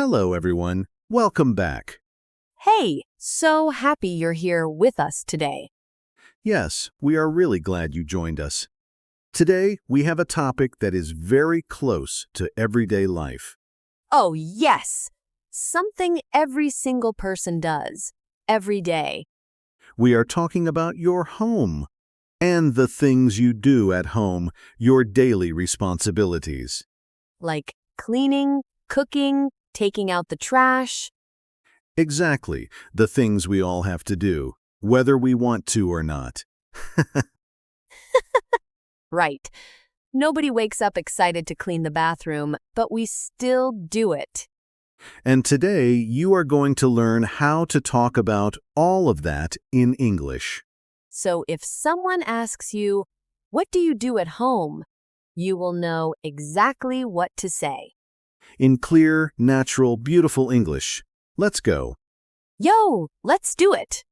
Hello, everyone. Welcome back. Hey, so happy you're here with us today. Yes, we are really glad you joined us. Today, we have a topic that is very close to everyday life. Oh, yes! Something every single person does, every day. We are talking about your home and the things you do at home, your daily responsibilities. Like cleaning, cooking, taking out the trash. Exactly, the things we all have to do, whether we want to or not. Right. Nobody wakes up excited to clean the bathroom, but we still do it. And today, you are going to learn how to talk about all of that in English. So if someone asks you, "What do you do at home?" you will know exactly what to say. In clear, natural, beautiful English. Let's go. Yo, let's do it!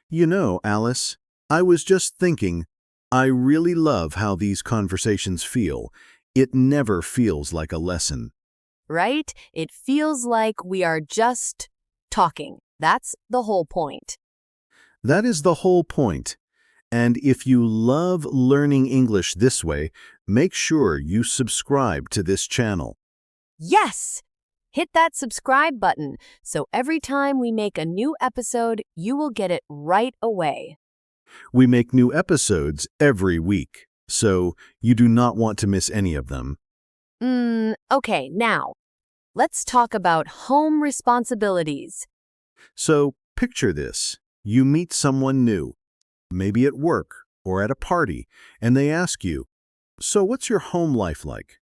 You know, Alice, I was just thinking, I really love how these conversations feel. It never feels like a lesson. Right? It feels like we are just talking. That's the whole point. That is the whole point. And if you love learning English this way, make sure you subscribe to this channel. Yes! Hit that subscribe button so every time we make a new episode, you will get it right away. We make new episodes every week, so you do not want to miss any of them. Okay, now, let's talk about home responsibilities. So picture this. You meet someone new, maybe at work or at a party, and they ask you, "So what's your home life like?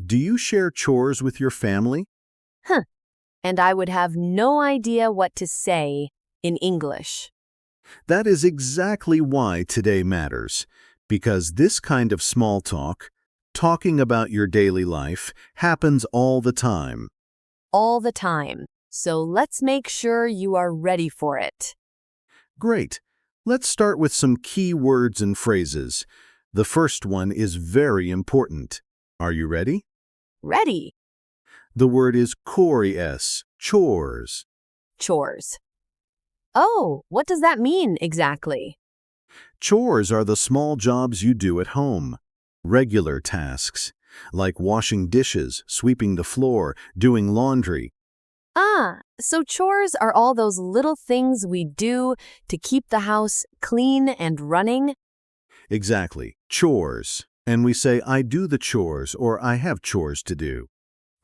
Do you share chores with your family?" And I would have no idea what to say in English. That is exactly why today matters, because this kind of small talk, talking about your daily life, happens all the time. All the time. So let's make sure you are ready for it. Great. Let's start with some key words and phrases. The first one is very important. Are you ready? Ready. The word is chores, chores. Chores. Oh, what does that mean exactly? Chores are the small jobs you do at home. Regular tasks, like washing dishes, sweeping the floor, doing laundry. So chores are all those little things we do to keep the house clean and running? Exactly, chores. And we say, I do the chores, or I have chores to do.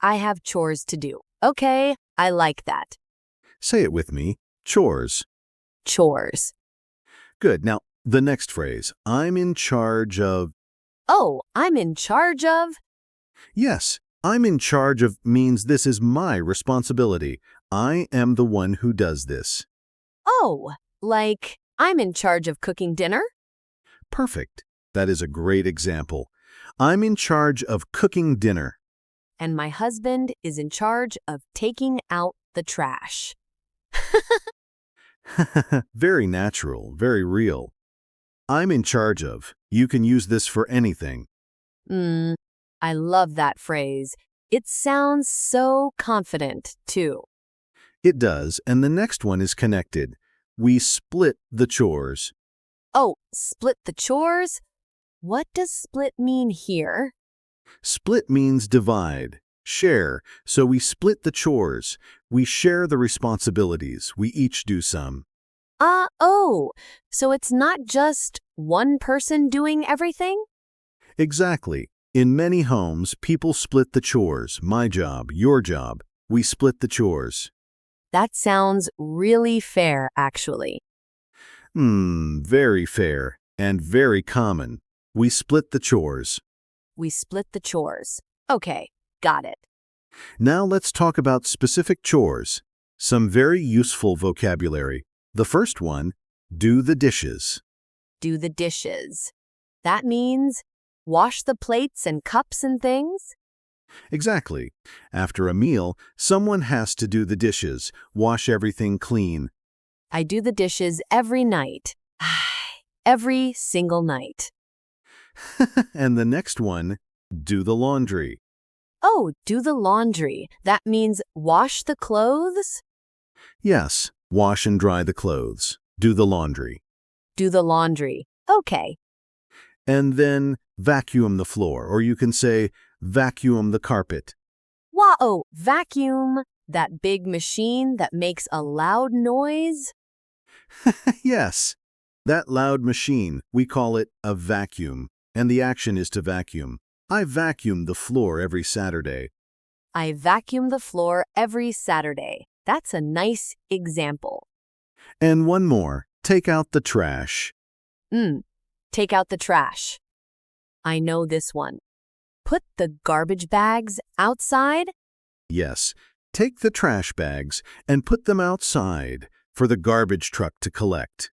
I have chores to do. Okay, I like that. Say it with me, chores. Chores. Good. Now, the next phrase, I'm in charge of. Oh, I'm in charge of? Yes, I'm in charge of means this is my responsibility. I am the one who does this. Oh, like I'm in charge of cooking dinner? Perfect. That is a great example. I'm in charge of cooking dinner. And my husband is in charge of taking out the trash. Very natural, very real. I'm in charge of. You can use this for anything. I love that phrase. It sounds so confident, too. It does, and the next one is connected. We split the chores. Oh, split the chores? What does split mean here? Split means divide, share, so we split the chores. We share the responsibilities. We each do some. So it's not just one person doing everything? Exactly. In many homes, people split the chores. My job, your job. We split the chores. That sounds really fair, actually. Very fair and very common. We split the chores. We split the chores. Okay, got it. Now let's talk about specific chores. Some very useful vocabulary. The first one, do the dishes. Do the dishes. That means wash the plates and cups and things? Exactly. After a meal, someone has to do the dishes, wash everything clean. I do the dishes every night. Every single night. And the next one, do the laundry. Oh, do the laundry. That means wash the clothes? Yes, wash and dry the clothes. Do the laundry. Do the laundry. Okay. And then vacuum the floor, or you can say vacuum the carpet. Wow, vacuum. That big machine that makes a loud noise? Yes, that loud machine, we call it a vacuum, and the action is to vacuum. I vacuum the floor every Saturday. I vacuum the floor every Saturday. That's a nice example. And one more, take out the trash. Take out the trash. I know this one. Put the garbage bags outside? Yes, take the trash bags and put them outside for the garbage truck to collect.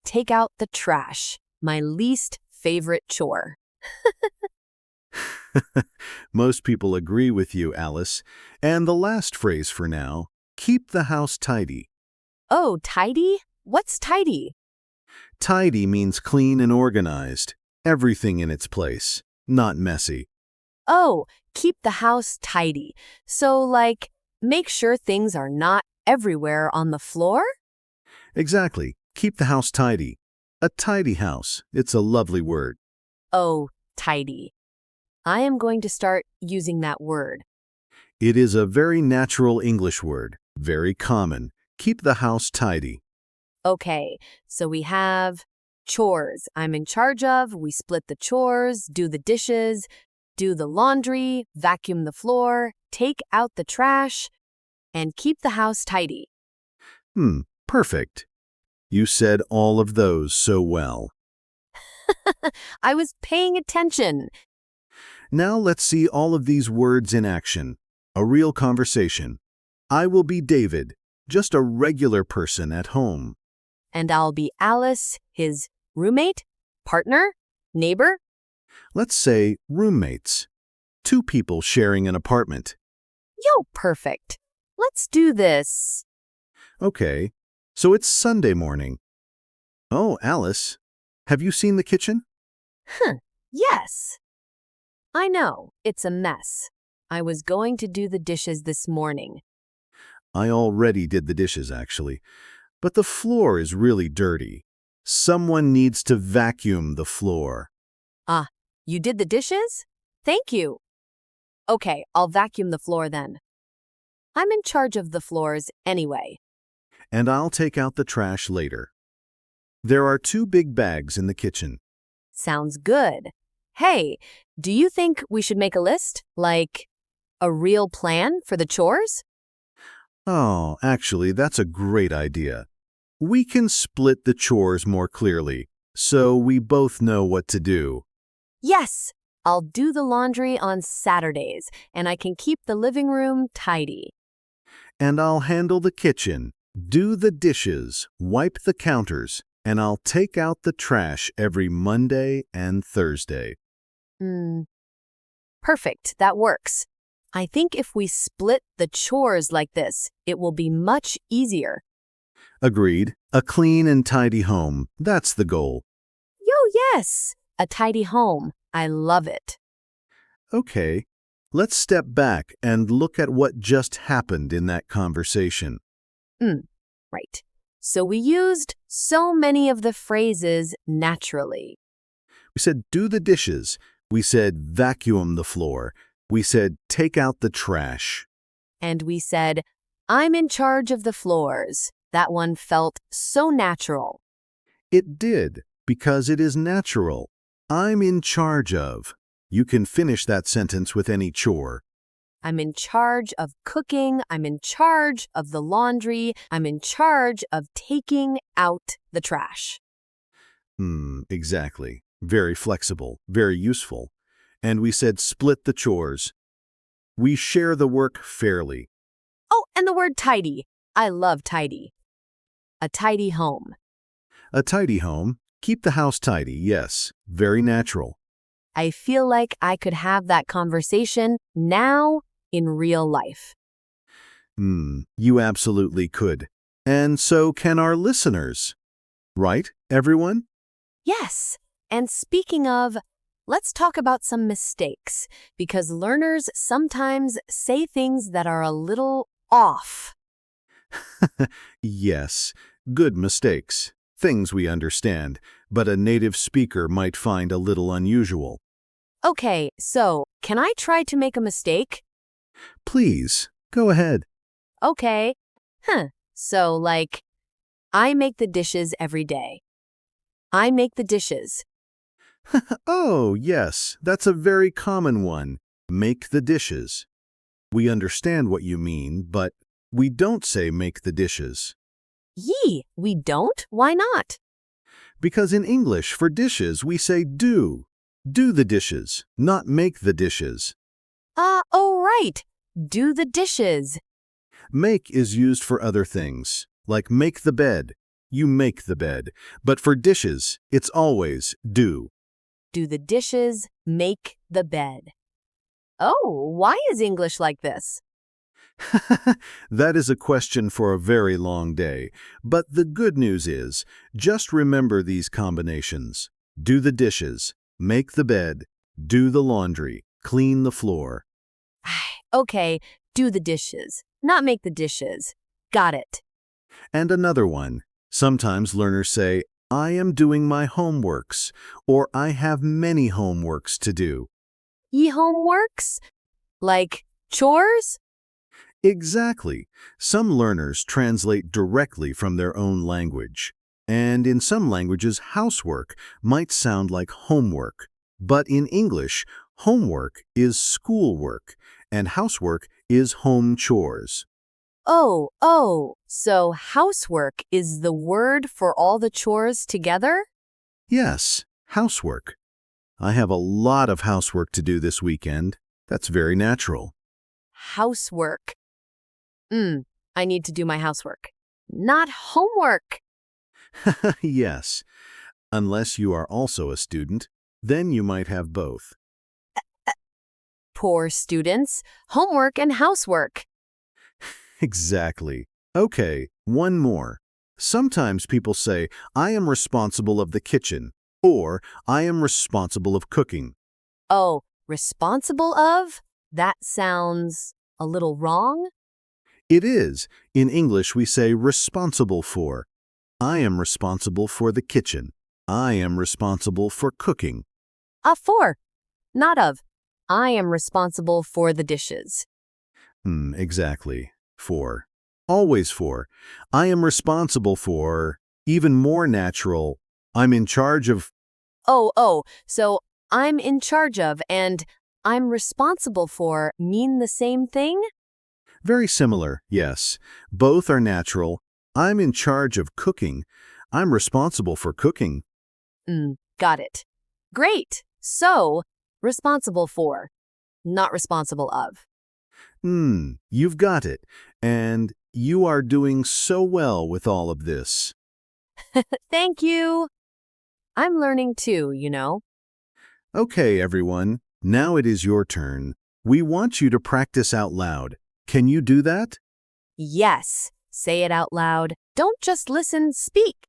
Take out the trash. My least favorite chore. Most people agree with you, Alice. And the last phrase for now, keep the house tidy. Oh, tidy? What's tidy? Tidy means clean and organized. Everything in its place, not messy. Oh, keep the house tidy. So, like, make sure things are not everywhere on the floor? Exactly. Keep the house tidy. A tidy house. It's a lovely word. Oh, tidy. I am going to start using that word. It is a very natural English word, very common. Keep the house tidy. Okay, so we have chores I'm in charge of. We split the chores, do the dishes, do the laundry, vacuum the floor, take out the trash, and keep the house tidy. Perfect. You said all of those so well. I was paying attention. Now let's see all of these words in action. A real conversation. I will be David, just a regular person at home. And I'll be Alice, his roommate, partner, neighbor. Let's say roommates. Two people sharing an apartment. Yo, perfect. Let's do this. Okay, so it's Sunday morning. Oh, Alice, have you seen the kitchen? Yes. I know, it's a mess. I was going to do the dishes this morning. I already did the dishes, actually. But the floor is really dirty. Someone needs to vacuum the floor. Ah, you did the dishes? Thank you. Okay, I'll vacuum the floor then. I'm in charge of the floors anyway. And I'll take out the trash later. There are two big bags in the kitchen. Sounds good. Hey, do you think we should make a list? Like a real plan for the chores? Oh, actually, that's a great idea. We can split the chores more clearly, so we both know what to do. Yes, I'll do the laundry on Saturdays, and I can keep the living room tidy. And I'll handle the kitchen, do the dishes, wipe the counters, and I'll take out the trash every Monday and Thursday. Perfect, that works. I think if we split the chores like this, it will be much easier. Agreed. A clean and tidy home. That's the goal. Yo, yes! A tidy home. I love it. Okay, let's step back and look at what just happened in that conversation. Right. So we used so many of the phrases naturally. We said do the dishes. We said vacuum the floor. We said take out the trash. And we said, I'm in charge of the floors. That one felt so natural. It did, because it is natural. I'm in charge of. You can finish that sentence with any chore. I'm in charge of cooking. I'm in charge of the laundry. I'm in charge of taking out the trash. Exactly. Very flexible, very useful. And we said split the chores. We share the work fairly. Oh, and the word tidy. I love tidy. A tidy home. A tidy home. Keep the house tidy, yes. Very natural. I feel like I could have that conversation now in real life. You absolutely could. And so can our listeners. Right, everyone? Yes. And speaking of, let's talk about some mistakes, because learners sometimes say things that are a little off. Yes, good mistakes. Things we understand, but a native speaker might find a little unusual. Okay, so can I try to make a mistake? Please, go ahead. Okay. So, like, I make the dishes every day. I make the dishes. Oh, yes, that's a very common one. Make the dishes. We understand what you mean, but we don't say make the dishes. Yee, we don't? Why not? Because in English, for dishes, we say do. Do the dishes, not make the dishes. Oh, right. Do the dishes. Make is used for other things, like make the bed. You make the bed. But for dishes, it's always do. Do the dishes, make the bed. Oh, why is English like this? That is a question for a very long day. But the good news is, just remember these combinations. Do the dishes, make the bed, do the laundry, clean the floor. Okay, do the dishes, not make the dishes. Got it. And another one. Sometimes learners say, I am doing my homeworks, or I have many homeworks to do. Ye homeworks? Like chores? Exactly. Some learners translate directly from their own language. And in some languages, housework might sound like homework. But in English, homework is schoolwork, and housework is home chores. So housework is the word for all the chores together? Yes, housework. I have a lot of housework to do this weekend. That's very natural. Housework. I need to do my housework. Not homework. Yes, unless you are also a student, then you might have both. Poor students. Homework and housework. Exactly. Okay, one more. Sometimes people say, I am responsible of the kitchen, or I am responsible of cooking. Oh, responsible of? That sounds a little wrong. It is. In English, we say responsible for. I am responsible for the kitchen. I am responsible for cooking. For, not of. I am responsible for the dishes. Exactly. For. Always for. I am responsible for. Even more natural. I'm in charge of. So I'm in charge of and I'm responsible for mean the same thing? Very similar, yes. Both are natural. I'm in charge of cooking. I'm responsible for cooking. Got it. Great. So, responsible for, not responsible of. You've got it. And you are doing so well with all of this. Thank you. I'm learning too, you know. Okay, everyone. Now it is your turn. We want you to practice out loud. Can you do that? Yes. Say it out loud. Don't just listen, speak.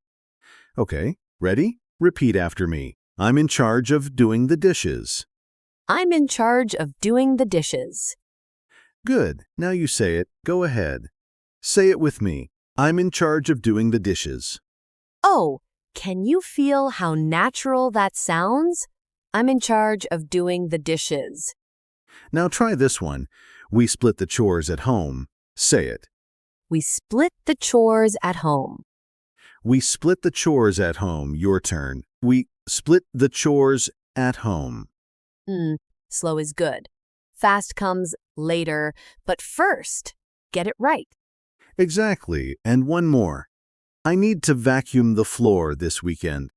Okay, ready? Repeat after me. I'm in charge of doing the dishes. I'm in charge of doing the dishes. Good. Now you say it. Go ahead. Say it with me. I'm in charge of doing the dishes. Oh, can you feel how natural that sounds? I'm in charge of doing the dishes. Now try this one. We split the chores at home. Say it. We split the chores at home. We split the chores at home. Your turn. We split the chores at home. Slow is good. Fast comes later, but first, get it right. Exactly. And one more. I need to vacuum the floor this weekend.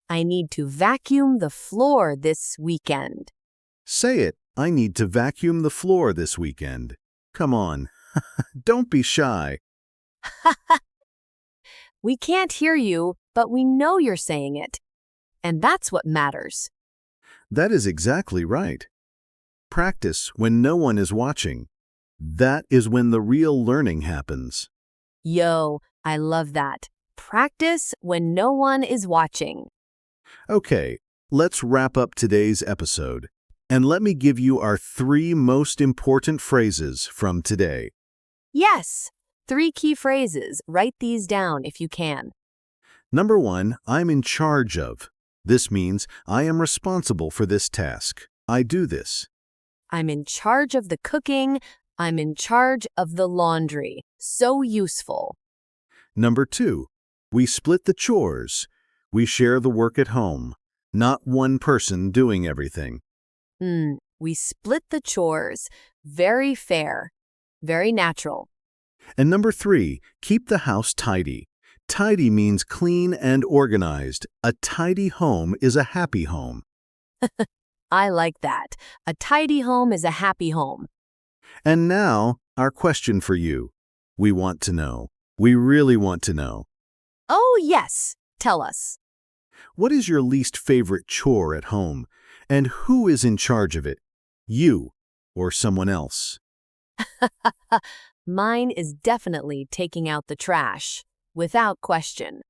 I need to vacuum the floor this weekend. Say it. I need to vacuum the floor this weekend. Come on. Don't be shy. We can't hear you, but we know you're saying it. And that's what matters. That is exactly right. Practice when no one is watching. That is when the real learning happens. Yo, I love that. Practice when no one is watching. Okay, let's wrap up today's episode. And let me give you our 3 most important phrases from today. Yes, 3 key phrases. Write these down if you can. Number 1, I'm in charge of. This means I am responsible for this task. I do this. I'm in charge of the cooking. I'm in charge of the laundry. So useful. Number 2, we split the chores. We share the work at home. Not one person doing everything. We split the chores. Very fair. Very natural. And number 3, keep the house tidy. Tidy means clean and organized. A tidy home is a happy home. I like that. A tidy home is a happy home. And now, our question for you. We want to know. We really want to know. Oh, yes. Tell us. What is your least favorite chore at home? And who is in charge of it? You or someone else? Mine is definitely taking out the trash. Without question.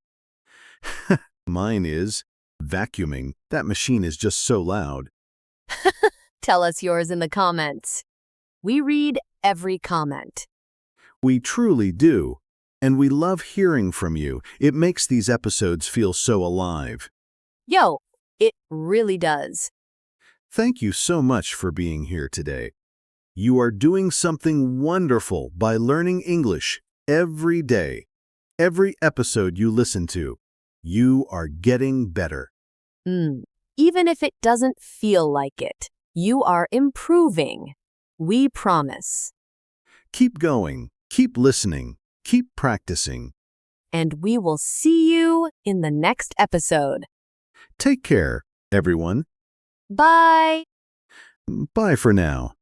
Mine is vacuuming. That machine is just so loud. Tell us yours in the comments. We read every comment. We truly do. And we love hearing from you. It makes these episodes feel so alive. Yo, it really does. Thank you so much for being here today. You are doing something wonderful by learning English every day. Every episode you listen to, you are getting better. Even if it doesn't feel like it, you are improving. We promise. Keep going, keep listening, keep practicing. And we will see you in the next episode. Take care, everyone. Bye. Bye for now.